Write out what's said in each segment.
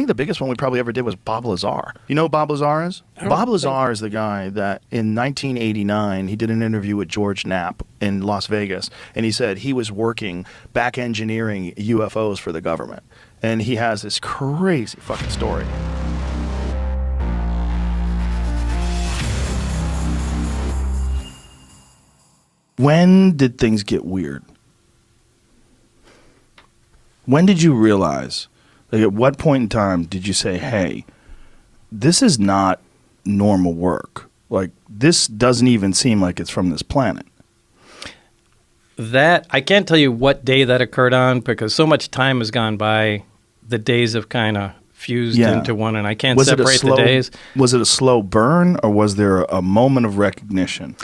the biggest one we probably ever did was Bob Lazar. You know who Bob Lazar is? Bob Lazar is the guy that in 1989, he did an interview with George Knapp in Las Vegas, and he said he was working back engineering UFOs for the government. And he has this crazy fucking story. When did things get weird? When did you realize, like at what point in time did you say, hey, this is not normal work? Like, this doesn't even seem like it's from this planet. That, I can't tell you what day that occurred on because so much time has gone by, the days have kind of fused into one, and I can't separate the days. Was it a slow burn, or was there a moment of recognition?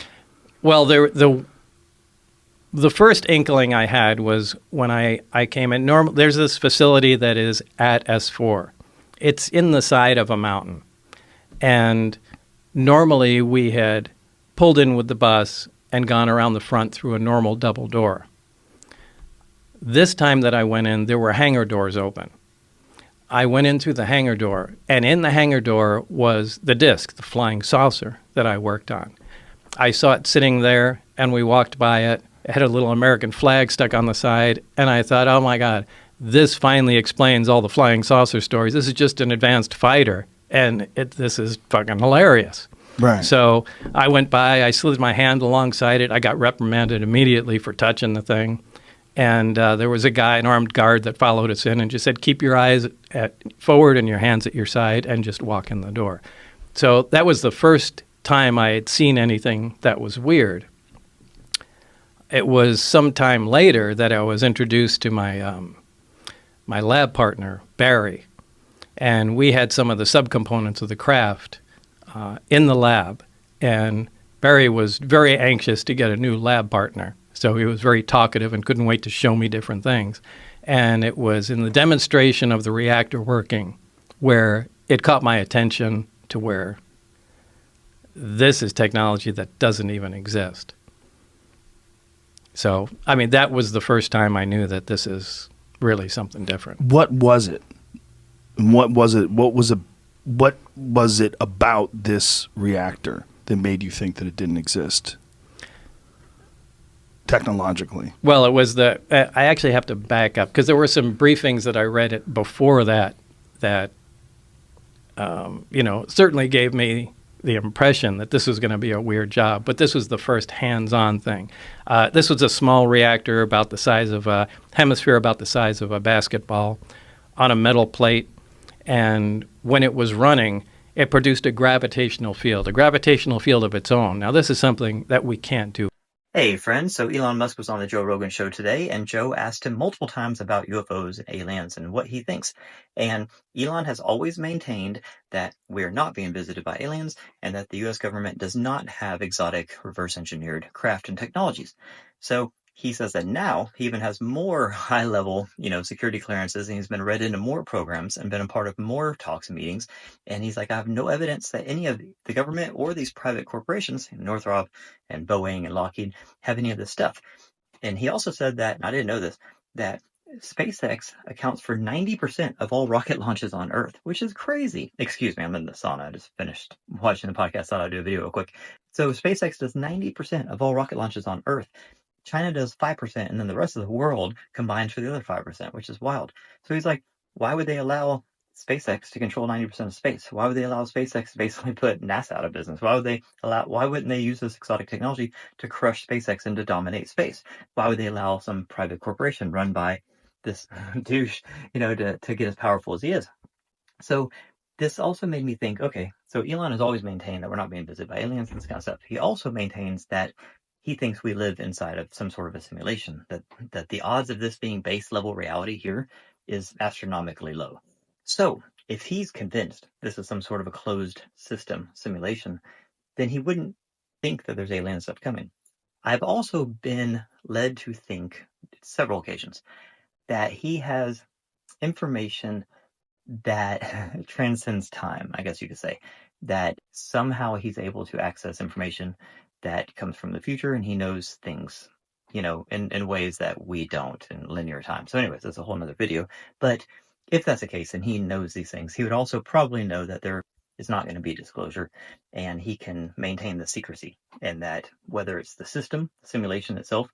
Well, the first inkling I had was when I came in. There's this facility that is at S4. It's in the side of a mountain. And normally we had pulled in with the bus and gone around the front through a normal double door. This time that I went in, there were hangar doors open. I went in through the hangar door, and in the hangar door was the disc, the flying saucer that I worked on. I saw it sitting there, and we walked by it. It had a little American flag stuck on the side, and I thought, oh my God, this finally explains all the flying saucer stories. This is just an advanced fighter, and this is fucking hilarious. Right. So I went by, I slid my hand alongside it. I got reprimanded immediately for touching the thing. And there was a guy, an armed guard, that followed us in and just said, keep your eyes forward and your hands at your side and just walk in the door. So that was the first time I had seen anything that was weird. It was some time later that I was introduced to my my lab partner, Barry, and we had some of the subcomponents of the craft in the lab, and Barry was very anxious to get a new lab partner, so he was very talkative and couldn't wait to show me different things. And it was in the demonstration of the reactor working where it caught my attention to where this is technology that doesn't even exist. So, I mean, that was the first time I knew that this is really something different. What was it? What was it? What was it about this reactor that made you think that it didn't exist technologically? Well, it was I actually have to back up because there were some briefings that I read before that certainly gave me the impression that this was going to be a weird job, but this was the first hands-on thing. This was a small reactor about the size of a hemisphere, about the size of a basketball, on a metal plate, and when it was running, it produced a gravitational field of its own. Now, this is something that we can't do. Hey friends, so Elon Musk was on the Joe Rogan show today, and Joe asked him multiple times about UFOs and aliens and what he thinks. And Elon has always maintained that we're not being visited by aliens and that the US government does not have exotic reverse engineered craft and technologies. So he says that now he even has more high-level, security clearances, and he's been read into more programs and been a part of more talks and meetings. And he's like, I have no evidence that any of the government or these private corporations, Northrop and Boeing and Lockheed, have any of this stuff. And he also said that, and I didn't know this, that SpaceX accounts for 90% of all rocket launches on Earth, which is crazy. Excuse me, I'm in the sauna. I just finished watching the podcast. Thought I'd do a video real quick. So SpaceX does 90% of all rocket launches on Earth. China does 5%, and then the rest of the world combines for the other 5%, which is wild. So he's like, why would they allow SpaceX to control 90% of space? Why would they allow SpaceX to basically put NASA out of business? Why wouldn't they use this exotic technology to crush SpaceX and to dominate space? Why would they allow some private corporation run by this douche, to get as powerful as he is? So this also made me think, okay, so Elon has always maintained that we're not being visited by aliens and this kind of stuff. He also maintains that he thinks we live inside of some sort of a simulation, that the odds of this being base level reality here is astronomically low. So if he's convinced this is some sort of a closed system simulation, then he wouldn't think that there's alien stuff coming. I've also been led to think several occasions that he has information that transcends time, I guess you could say, that somehow he's able to access information that comes from the future, and he knows things, in ways that we don't in linear time. So anyways, that's a whole nother video. But if that's the case, and he knows these things, he would also probably know that there is not going to be disclosure, and he can maintain the secrecy, and that whether it's the system, the simulation itself,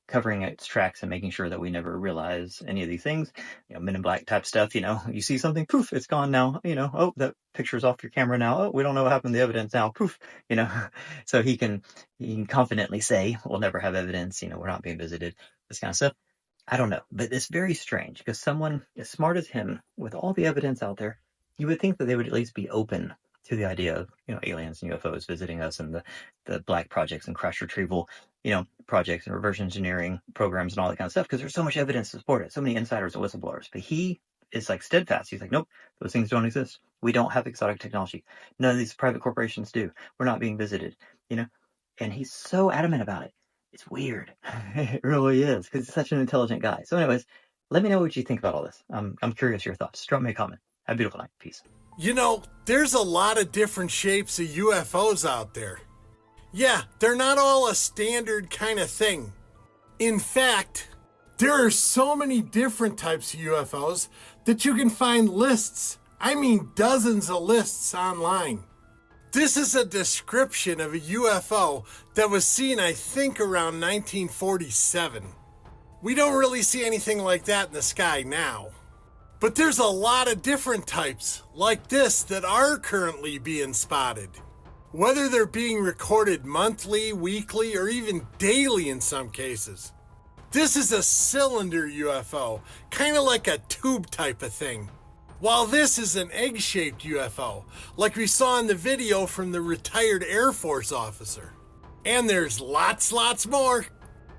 covering its tracks and making sure that we never realize any of these things, Men in Black type stuff, you see something, poof, it's gone now, oh, that picture's off your camera now, oh, we don't know what happened to the evidence now, poof, so he can confidently say, we'll never have evidence, we're not being visited, this kind of stuff. I don't know, but it's very strange because someone as smart as him, with all the evidence out there, you would think that they would at least be open to the idea of, aliens and UFOs visiting us, and the black projects and crash retrieval, projects and reverse engineering programs and all that kind of stuff, because there's so much evidence to support it, so many insiders and whistleblowers. But he is like steadfast. He's like, nope, those things don't exist. We don't have exotic technology. None of these private corporations do. We're not being visited, and he's so adamant about it. It's weird. It really is, because he's such an intelligent guy. So anyways, let me know what you think about all this. I'm curious your thoughts. Drop me a comment. Have a beautiful night. Peace. There's a lot of different shapes of UFOs out there. Yeah, they're not all a standard kind of thing. In fact, there are so many different types of UFOs that you can find lists. I mean, dozens of lists online. This is a description of a UFO that was seen, I think, around 1947. We don't really see anything like that in the sky now. But there's a lot of different types like this that are currently being spotted. Whether they're being recorded monthly, weekly, or even daily in some cases. This is a cylinder UFO, kind of like a tube type of thing. While this is an egg-shaped UFO, like we saw in the video from the retired Air Force officer. And there's lots more.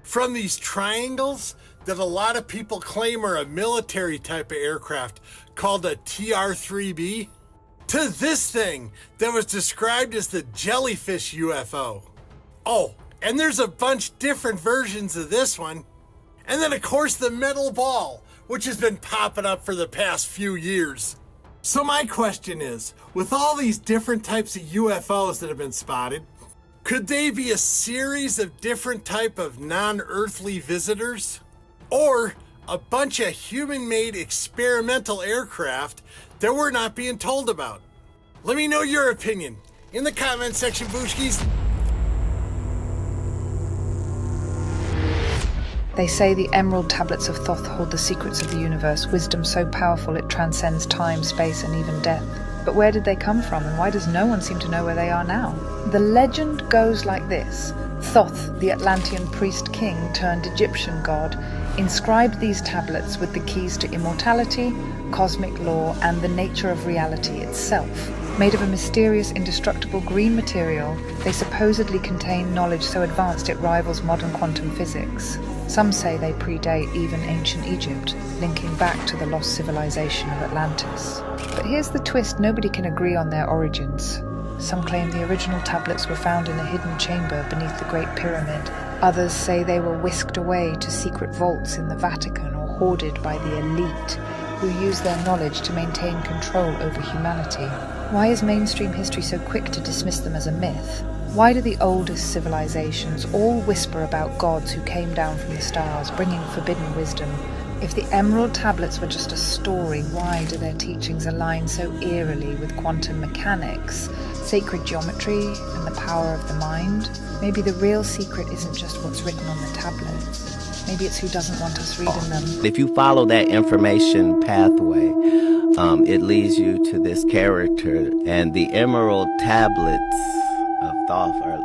From these triangles that a lot of people claim are a military type of aircraft called a TR-3B, to this thing that was described as the jellyfish UFO. Oh, and there's a bunch different versions of this one. And then of course the metal ball, which has been popping up for the past few years. So my question is, with all these different types of UFOs that have been spotted, could they be a series of different type of non-earthly visitors? Or a bunch of human-made experimental aircraft that we're not being told about? Let me know your opinion in the comment section, Booshkies. They say the emerald tablets of Thoth hold the secrets of the universe, wisdom so powerful it transcends time, space, and even death. But where did they come from, and why does no one seem to know where they are now? The legend goes like this. Thoth, the Atlantean priest king turned Egyptian god, inscribed these tablets with the keys to immortality, cosmic law, and the nature of reality itself. Made of a mysterious, indestructible green material, they supposedly contain knowledge so advanced it rivals modern quantum physics. Some say they predate even ancient Egypt, linking back to the lost civilization of Atlantis. But here's the twist: nobody can agree on their origins. Some claim the original tablets were found in a hidden chamber beneath the Great Pyramid. Others say they were whisked away to secret vaults in the Vatican or hoarded by the elite, who use their knowledge to maintain control over humanity. Why is mainstream history so quick to dismiss them as a myth? Why do the oldest civilizations all whisper about gods who came down from the stars, bringing forbidden wisdom? If the Emerald Tablets were just a story, why do their teachings align so eerily with quantum mechanics, sacred geometry, and the power of the mind? Maybe the real secret isn't just what's written on the tablets. Maybe it's who doesn't want us reading them. If you follow that information pathway, it leads you to this character, and the Emerald Tablets of Thoth are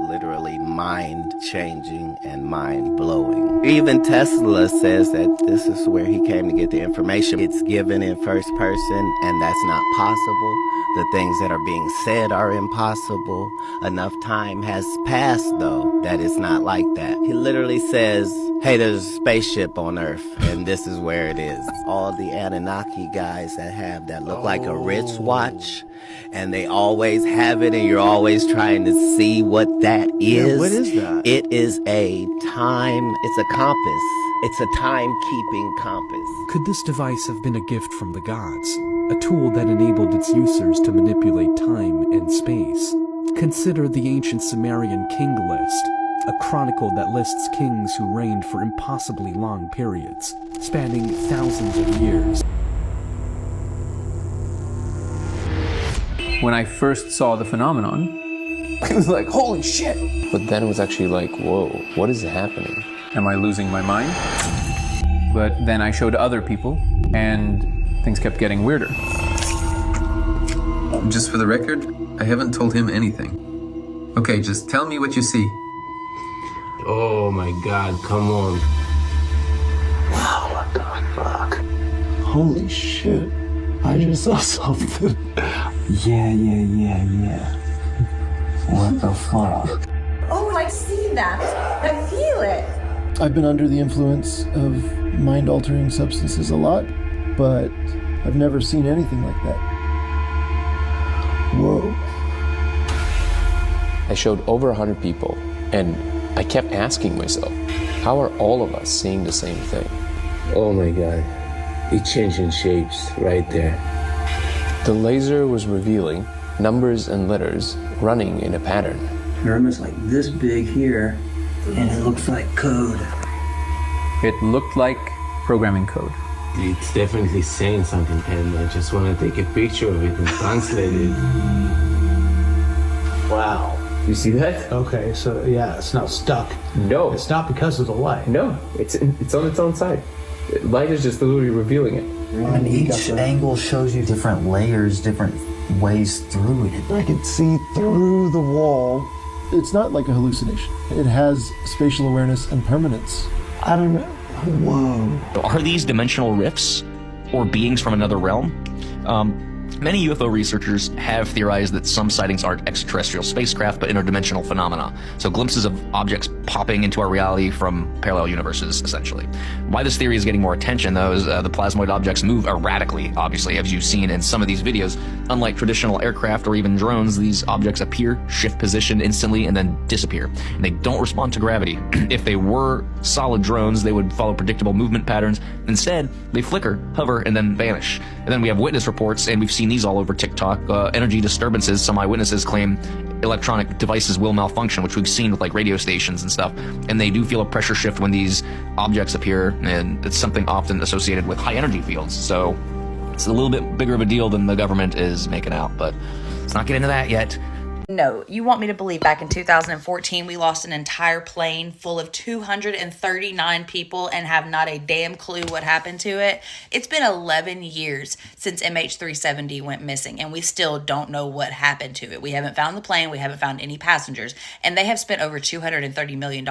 literally mind-changing and mind-blowing. Even Tesla says that this is where he came to get the information. It's given in first person, and that's not possible. The things that are being said are impossible. Enough time has passed, though, that it's not like that. He literally says, hey, there's a spaceship on Earth, and this is where it is. All the Anunnaki guys that have that look like a wristwatch, and they always have it, and you're always trying to see what that is. Yeah, what is that? It is a time, it's a compass. It's a time-keeping compass. Could this device have been a gift from the gods? A tool that enabled its users to manipulate time and space? Consider the ancient Sumerian king list, a chronicle that lists kings who reigned for impossibly long periods, spanning thousands of years. When I first saw the phenomenon, it was like, holy shit! But then it was actually like, whoa, what is happening? Am I losing my mind? But then I showed other people, and things kept getting weirder. Just for the record, I haven't told him anything. Okay, just tell me what you see. Oh my God, come on. Wow, what the fuck? Holy shit. I just saw something. Yeah. What the fuck? Oh, I see that. I feel it. I've been under the influence of mind-altering substances a lot, but I've never seen anything like that. Whoa. I showed over 100 people, and I kept asking myself, how are all of us seeing the same thing? Oh my God. It's changing shapes right there. The laser was revealing numbers and letters running in a pattern. Pyramid's like this big here, and it looks like code. It looked like programming code. It's definitely saying something, and I just want to take a picture of it and translate it. Wow. You see that? Okay, so yeah, it's not stuck. No. It's not because of the light. No, it's on its own side. Light is just literally revealing it. And each angle shows you different layers, different ways through it. I could see through the wall. It's not like a hallucination. It has spatial awareness and permanence. I don't know. Whoa. Are these dimensional rifts or beings from another realm? Many UFO researchers have theorized that some sightings aren't extraterrestrial spacecraft, but interdimensional phenomena. So glimpses of objects popping into our reality from parallel universes, essentially. Why this theory is getting more attention, though, is the plasmoid objects move erratically, obviously, as you've seen in some of these videos. Unlike traditional aircraft or even drones, these objects appear, shift position instantly, and then disappear. And they don't respond to gravity. If they were solid drones, they would follow predictable movement patterns. Instead, they flicker, hover, and then vanish. And then we have witness reports, and we've seen these all over TikTok. Energy disturbances. Some eyewitnesses claim electronic devices will malfunction, which we've seen with like radio stations and stuff. And they do feel a pressure shift when these objects appear, and it's something often associated with high energy fields. So it's a little bit bigger of a deal than the government is making out, but let's not get into that yet. No, you want me to believe back in 2014 we lost an entire plane full of 239 people and have not a damn clue what happened to it? It's been 11 years since MH370 went missing, and we still don't know what happened to it. We haven't found the plane, we haven't found any passengers, and they have spent over $230 million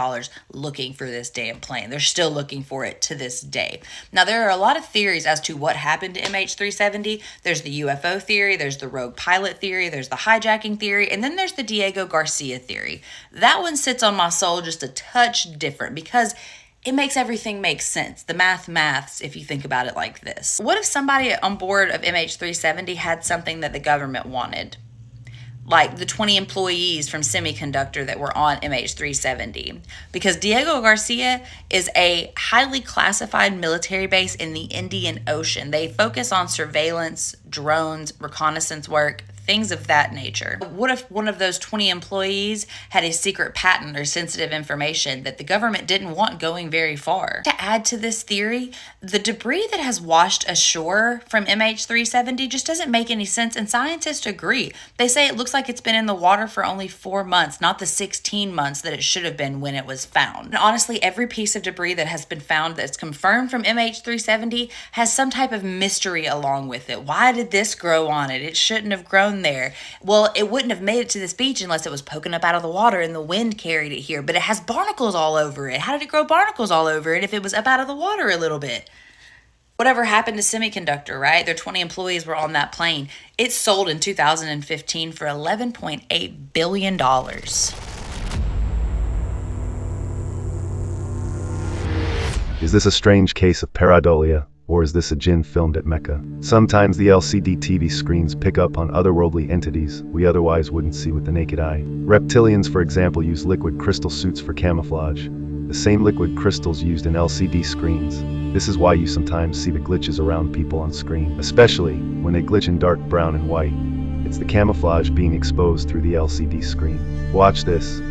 looking for this damn plane. They're still looking for it to this day. Now, there are a lot of theories as to what happened to MH370. There's the UFO theory, there's the rogue pilot theory, there's the hijacking theory, and then there's the Diego Garcia theory. That one sits on my soul just a touch different because it makes everything make sense. The maths, if you think about it like this. What if somebody on board of MH370 had something that the government wanted? Like the 20 employees from Semiconductor that were on MH370. Because Diego Garcia is a highly classified military base in the Indian Ocean. They focus on surveillance, drones, reconnaissance work, things of that nature. What if one of those 20 employees had a secret patent or sensitive information that the government didn't want going very far? To add to this theory, the debris that has washed ashore from MH370 just doesn't make any sense, and scientists agree. They say it looks like it's been in the water for only 4 months, not the 16 months that it should have been when it was found. And honestly, every piece of debris that has been found that's confirmed from MH370 has some type of mystery along with it. Why did this grow on it? It shouldn't have grown there. Well, it wouldn't have made it to this beach unless it was poking up out of the water and the wind carried it here, but it has barnacles all over it. How did it grow barnacles all over it if it was up out of the water a little bit? Whatever happened to Semiconductor, right? Their 20 employees were on that plane. It sold in 2015 for $11.8 billion. Is this a strange case of pareidolia, or is this a djinn filmed at Mecca? Sometimes the LCD TV screens pick up on otherworldly entities we otherwise wouldn't see with the naked eye. Reptilians, for example, use liquid crystal suits for camouflage, the same liquid crystals used in LCD screens. This is why you sometimes see the glitches around people on screen, especially when they glitch in dark brown and white. It's the camouflage being exposed through the LCD screen. Watch this.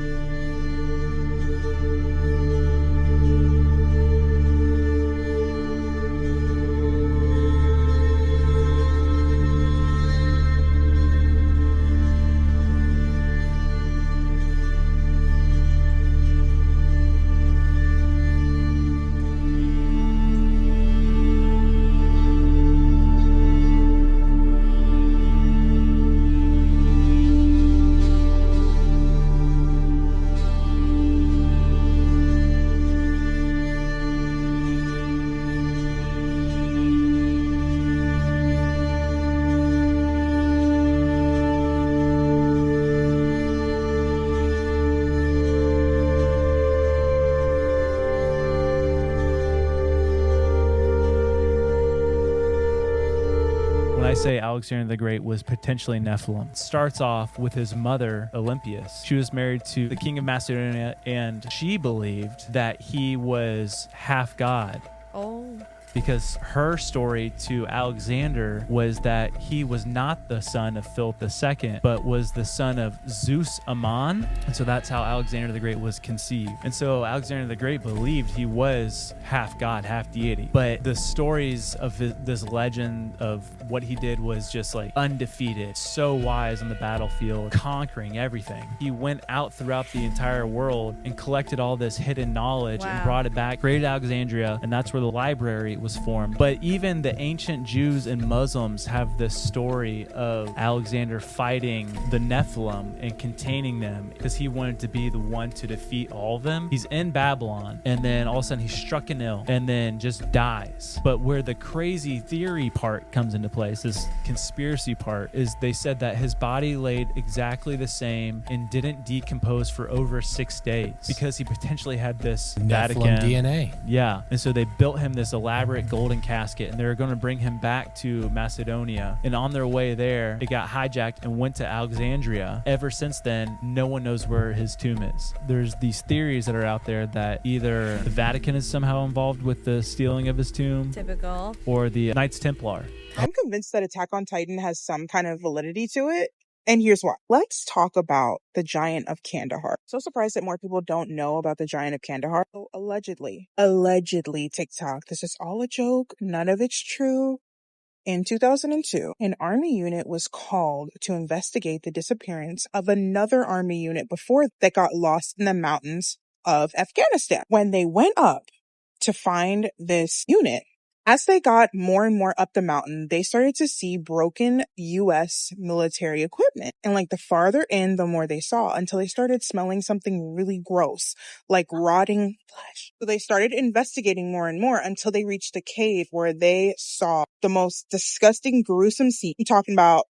say Alexander the Great was potentially Nephilim. It starts off with his mother, Olympias. She was married to the king of Macedonia, and she believed that he was half god. Oh. Because her story to Alexander was that he was not the son of Philip II, but was the son of Zeus Ammon. And so that's how Alexander the Great was conceived. And so Alexander the Great believed he was half god, half deity. But the stories of this legend of what he did was just like undefeated, so wise on the battlefield, conquering everything. He went out throughout the entire world and collected all this hidden knowledge and brought it back, created Alexandria, and that's where the library was formed. But even the ancient Jews and Muslims have this story of Alexander fighting the Nephilim and containing them because he wanted to be the one to defeat all of them. He's in Babylon, and then all of a sudden he's struck and ill and then just dies. But where the crazy theory part comes into place, this conspiracy part, is they said that his body laid exactly the same and didn't decompose for over 6 days because he potentially had this Vatican DNA. Yeah, and so they built him this elaborate golden casket, and they were going to bring him back to Macedonia. And on their way there, it got hijacked and went to Alexandria. Ever since then, no one knows where his tomb is. There's these theories that are out there that either the Vatican is somehow involved with the stealing of his tomb, Typical, or the Knights Templar. I'm convinced that Attack on Titan has some kind of validity to it. And here's why. Let's talk about the Giant of Kandahar. So surprised that more people don't know about the Giant of Kandahar. So allegedly, TikTok, this is all a joke. None of it's true. In 2002, an army unit was called to investigate the disappearance of another army unit before that got lost in the mountains of Afghanistan. When they went up to find this unit, as they got more and more up the mountain, they started to see broken U.S. military equipment. And like the farther in, the more they saw, until they started smelling something really gross, like rotting flesh. So they started investigating more and more until they reached a cave where they saw the most disgusting, gruesome scene. I'm talking about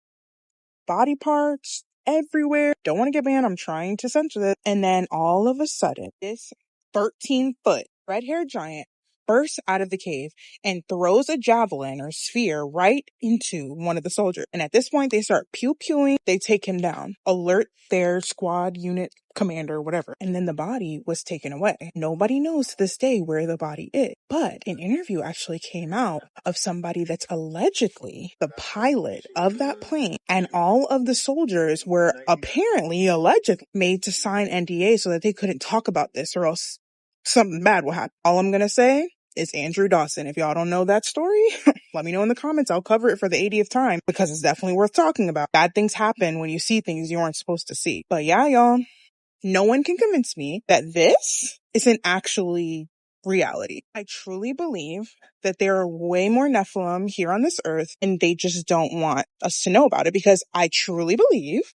body parts everywhere. Don't want to get banned. I'm trying to censor this. And then all of a sudden, this 13-foot red-haired giant bursts out of the cave and throws a javelin or sphere right into one of the soldiers. And at this point, they start pew-pewing. They take him down, alert their squad unit commander, whatever. And then the body was taken away. Nobody knows to this day where the body is. But an interview actually came out of somebody that's allegedly the pilot of that plane. And all of the soldiers were apparently, allegedly, made to sign NDA so that they couldn't talk about this or else something bad will happen. All I'm going to say is Andrew Dawson. If y'all don't know that story, let me know in the comments. I'll cover it for the 80th time because it's definitely worth talking about. Bad things happen when you see things you aren't supposed to see. But yeah, y'all, no one can convince me that this isn't actually reality. I truly believe that there are way more Nephilim here on this earth and they just don't want us to know about it because I truly believe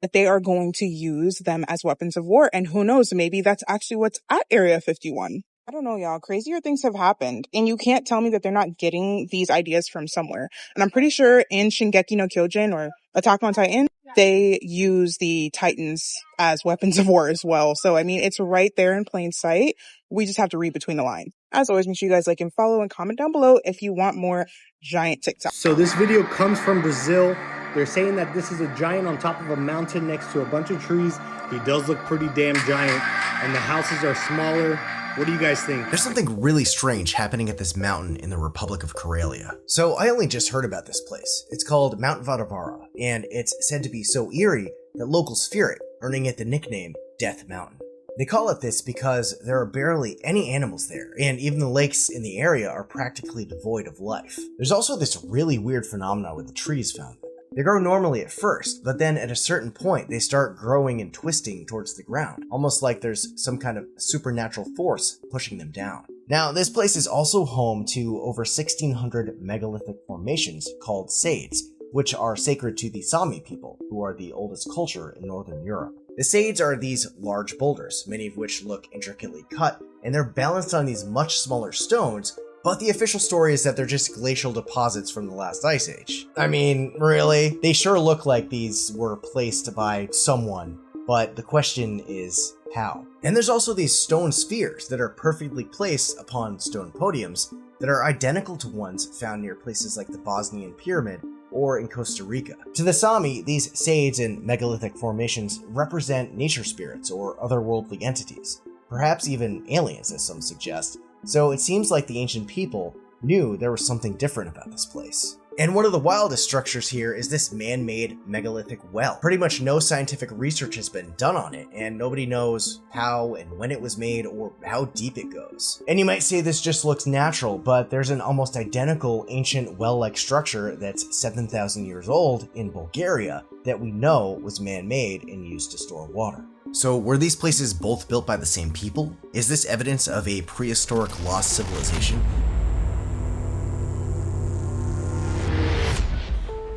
that they are going to use them as weapons of war. And who knows, maybe that's actually what's at Area 51. I don't know, y'all. Crazier things have happened. And you can't tell me that they're not getting these ideas from somewhere. And I'm pretty sure in Shingeki no Kyojin or Attack on Titan, they use the Titans as weapons of war as well. So, I mean, it's right there in plain sight. We just have to read between the lines. As always, make sure you guys like and follow and comment down below if you want more giant TikTok. So this video comes from Brazil. They're saying that this is a giant on top of a mountain next to a bunch of trees. He does look pretty damn giant, and the houses are smaller. What do you guys think? There's something really strange happening at this mountain in the Republic of Karelia. So I only just heard about this place. It's called Mount Vadavara, and it's said to be so eerie that locals fear it, earning it the nickname Death Mountain. They call it this because there are barely any animals there, and even the lakes in the area are practically devoid of life. There's also this really weird phenomenon with the trees found there. They grow normally at first, but then at a certain point, they start growing and twisting towards the ground, almost like there's some kind of supernatural force pushing them down. Now, this place is also home to over 1,600 megalithic formations called Sades, which are sacred to the Sami people, who are the oldest culture in Northern Europe. The Sades are these large boulders, many of which look intricately cut, and they're balanced on these much smaller stones, but the official story is that they're just glacial deposits from the last ice age. I mean, really? They sure look like these were placed by someone, but the question is how? And there's also these stone spheres that are perfectly placed upon stone podiums that are identical to ones found near places like the Bosnian Pyramid or in Costa Rica. To the Sami, these saids and megalithic formations represent nature spirits or otherworldly entities, perhaps even aliens as some suggest, so it seems like the ancient people knew there was something different about this place. And one of the wildest structures here is this man-made megalithic well. Pretty much no scientific research has been done on it, and nobody knows how and when it was made or how deep it goes. And you might say this just looks natural, but there's an almost identical ancient well-like structure that's 7,000 years old in Bulgaria that we know was man-made and used to store water. So were these places both built by the same people? Is this evidence of a prehistoric lost civilization?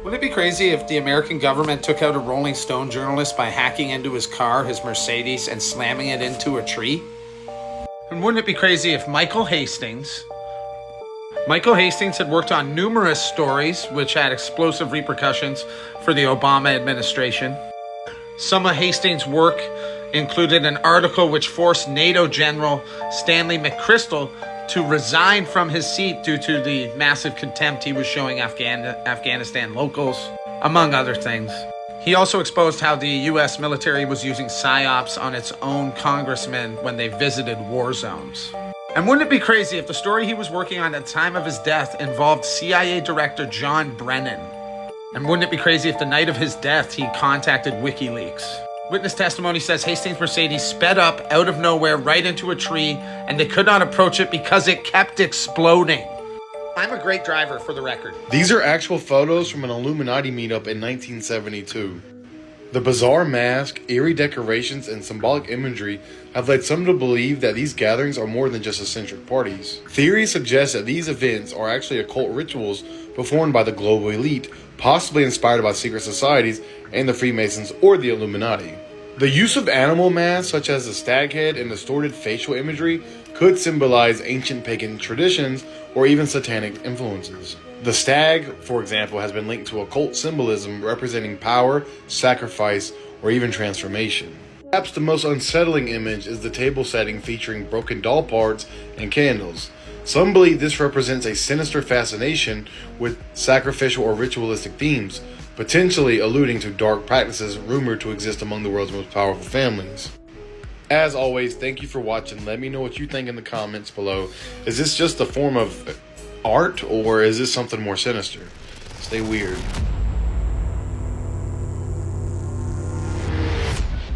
Wouldn't it be crazy if the American government took out a Rolling Stone journalist by hacking into his car, his Mercedes, and slamming it into a tree? And wouldn't it be crazy if Michael Hastings had worked on numerous stories which had explosive repercussions for the Obama administration? Some of Hastings' work included an article which forced NATO General Stanley McChrystal to resign from his seat due to the massive contempt he was showing Afghanistan locals, among other things. He also exposed how the US military was using psyops on its own congressmen when they visited war zones. And wouldn't it be crazy if the story he was working on at the time of his death involved CIA Director John Brennan? And wouldn't it be crazy if the night of his death he contacted WikiLeaks? Witness testimony says Hastings' Mercedes sped up out of nowhere right into a tree, and they could not approach it because it kept exploding. I'm a great driver, for the record. These are actual photos from an Illuminati meetup in 1972. The bizarre mask, eerie decorations, and symbolic imagery have led some to believe that these gatherings are more than just eccentric parties. Theories suggest that these events are actually occult rituals performed by the global elite, possibly inspired by secret societies and the Freemasons or the Illuminati. The use of animal masks such as the stag head and distorted facial imagery could symbolize ancient pagan traditions or even satanic influences. The stag, for example, has been linked to occult symbolism representing power, sacrifice, or even transformation. Perhaps the most unsettling image is the table setting featuring broken doll parts and candles. Some believe this represents a sinister fascination with sacrificial or ritualistic themes, potentially alluding to dark practices rumored to exist among the world's most powerful families. As always, thank you for watching. Let me know what you think in the comments below. Is this just a form of art, or is this something more sinister? Stay weird.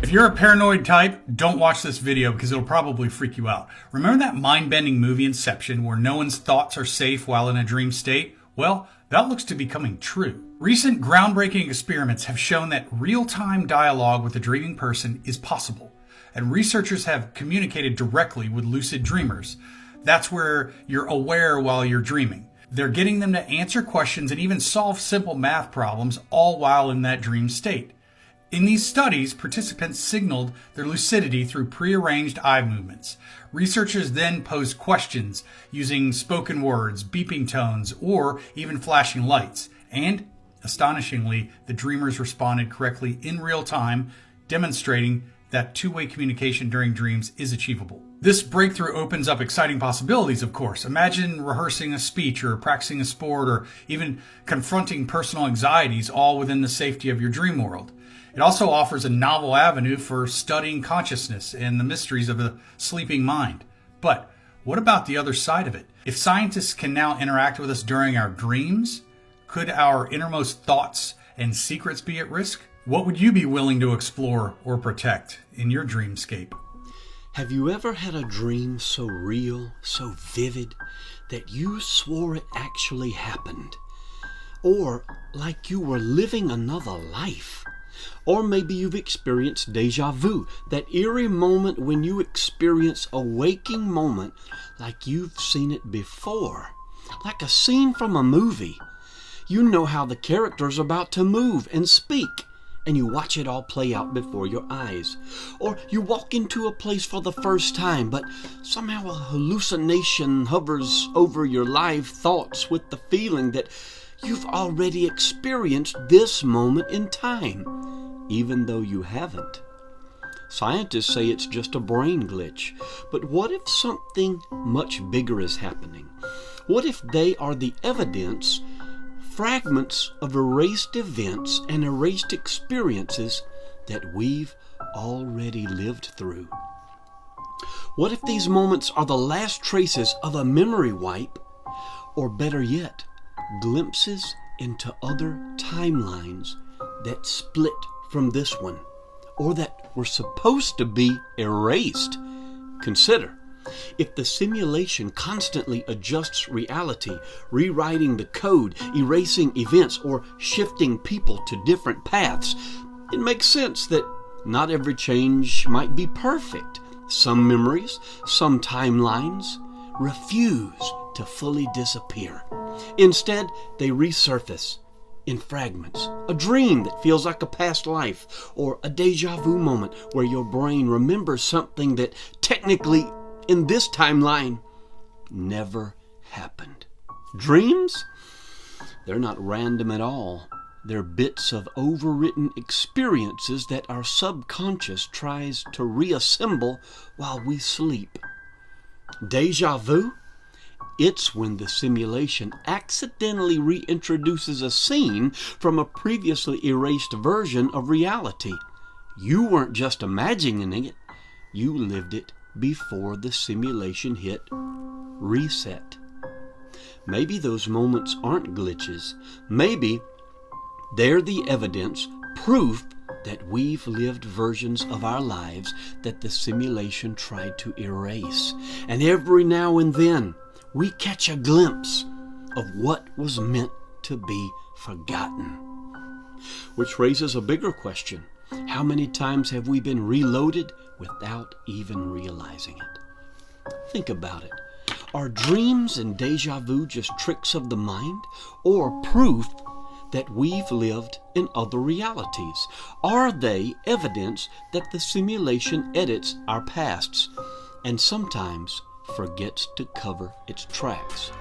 If you're a paranoid type, don't watch this video because it'll probably freak you out. Remember that mind-bending movie Inception where no one's thoughts are safe while in a dream state? Well, that looks to be coming true. Recent groundbreaking experiments have shown that real-time dialogue with a dreaming person is possible, and researchers have communicated directly with lucid dreamers. That's where you're aware while you're dreaming. They're getting them to answer questions and even solve simple math problems, all while in that dream state. In these studies, participants signaled their lucidity through prearranged eye movements. Researchers then posed questions using spoken words, beeping tones, or even flashing lights. And, astonishingly, the dreamers responded correctly in real time, demonstrating that two-way communication during dreams is achievable. This breakthrough opens up exciting possibilities, of course. Imagine rehearsing a speech or practicing a sport or even confronting personal anxieties all within the safety of your dream world. It also offers a novel avenue for studying consciousness and the mysteries of the sleeping mind. But what about the other side of it? If scientists can now interact with us during our dreams, could our innermost thoughts and secrets be at risk? What would you be willing to explore or protect in your dreamscape? Have you ever had a dream so real, so vivid, that you swore it actually happened? Or like you were living another life? Or maybe you've experienced deja vu, that eerie moment when you experience a waking moment like you've seen it before, like a scene from a movie. You know how the character's about to move and speak, and you watch it all play out before your eyes. Or you walk into a place for the first time, but somehow a hallucination hovers over your live thoughts with the feeling that you've already experienced this moment in time, even though you haven't. Scientists say it's just a brain glitch, but what if something much bigger is happening? What if they are the evidence fragments of erased events and erased experiences that we've already lived through. What if these moments are the last traces of a memory wipe, or better yet, glimpses into other timelines that split from this one, or that were supposed to be erased? Consider, if the simulation constantly adjusts reality, rewriting the code, erasing events, or shifting people to different paths, it makes sense that not every change might be perfect. Some memories, some timelines refuse to fully disappear. Instead, they resurface in fragments. A dream that feels like a past life, or a deja vu moment where your brain remembers something that technically, in this timeline, never happened. Dreams? They're not random at all. They're bits of overwritten experiences that our subconscious tries to reassemble while we sleep. Deja vu? It's when the simulation accidentally reintroduces a scene from a previously erased version of reality. You weren't just imagining it, you lived it before the simulation hit reset. Maybe those moments aren't glitches. Maybe they're the evidence, proof that we've lived versions of our lives that the simulation tried to erase. And every now and then, we catch a glimpse of what was meant to be forgotten. Which raises a bigger question. How many times have we been reloaded without even realizing it? Think about it. Are dreams and deja vu just tricks of the mind, or proof that we've lived in other realities? Are they evidence that the simulation edits our pasts and sometimes forgets to cover its tracks?